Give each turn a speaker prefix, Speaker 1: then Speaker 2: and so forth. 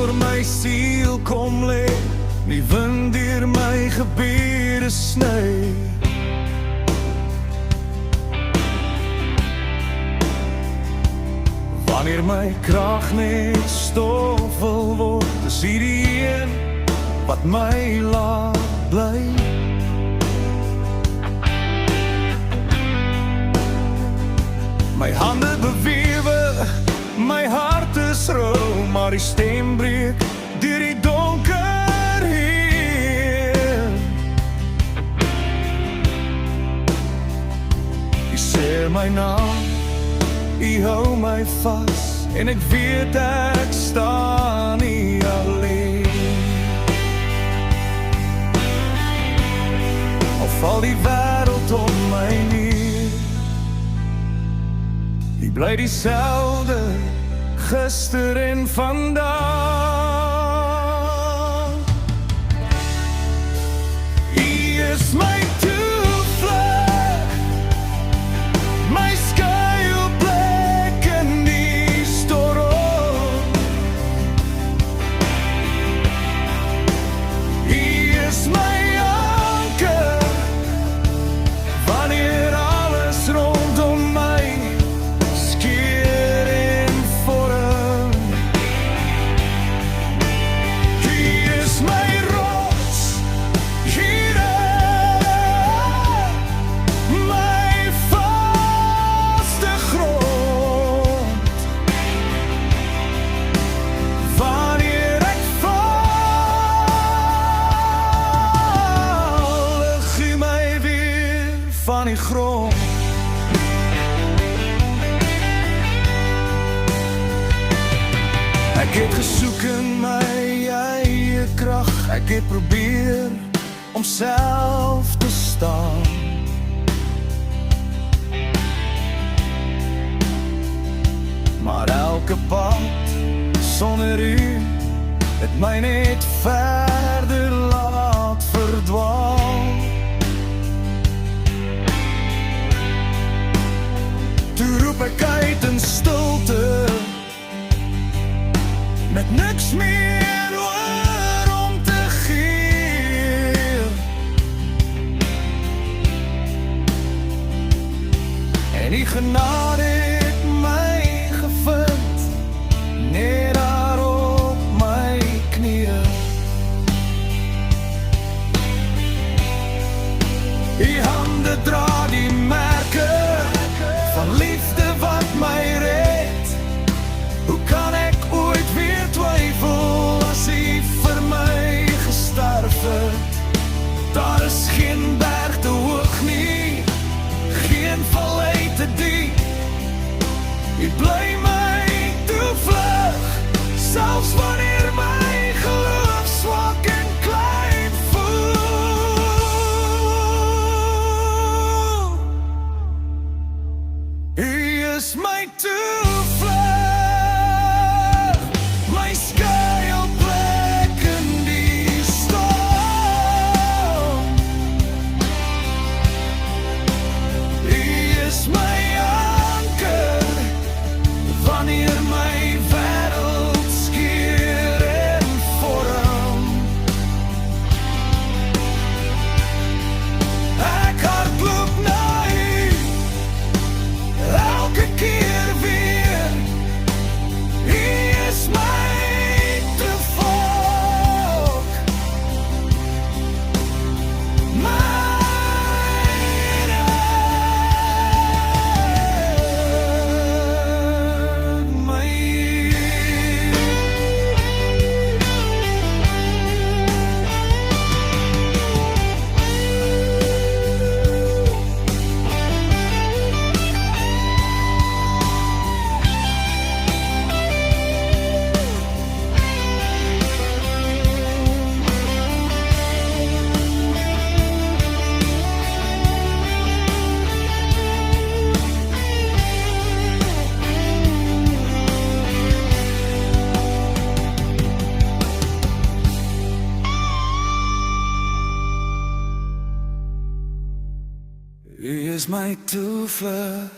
Speaker 1: oor my siel kom lê, die wind deur my gebede sny. Wanneer my krag net stof wil word, is hy die een wat my laat bly. My hande bewewe, my hart is rou, maar die stem breek deur die donker heen. Jy sê my naam, jy hou my vas, en ek weet ek staan nie alleen. Al val die wêreld om my neer, jy bly dieselfde, gister en vandag. Jy is my toevlug, my skuilplek in die storm. Jy is my anker, wanneer alles rondom my van die grond. Ek het gesoek in my eie krag, ek het probeer om self te staan. Maar elke pad sonder u het my net verder laat verdwaal. Toe roep ek uit in stilte, met niks meer oor om te gee. En die genade het my gevind, net daar op my knieë. Die hande dra die merke van liefde wat my red. Hoe kan ek ooit weer twyfel as hy vir my gesterf het? Daar is geen berg te hoog nie, geen vallei te diep. Jy bly my toevlug, selfs wanneer my geloof swak en klein voel. Hy is my toevlug, my skuilplek in die storm. Hy is my anker, wanneer my wêreld skeer en vorm. Ek hardloop na u, elke keer weer. Hy is my toevolk, my U is my toevlug,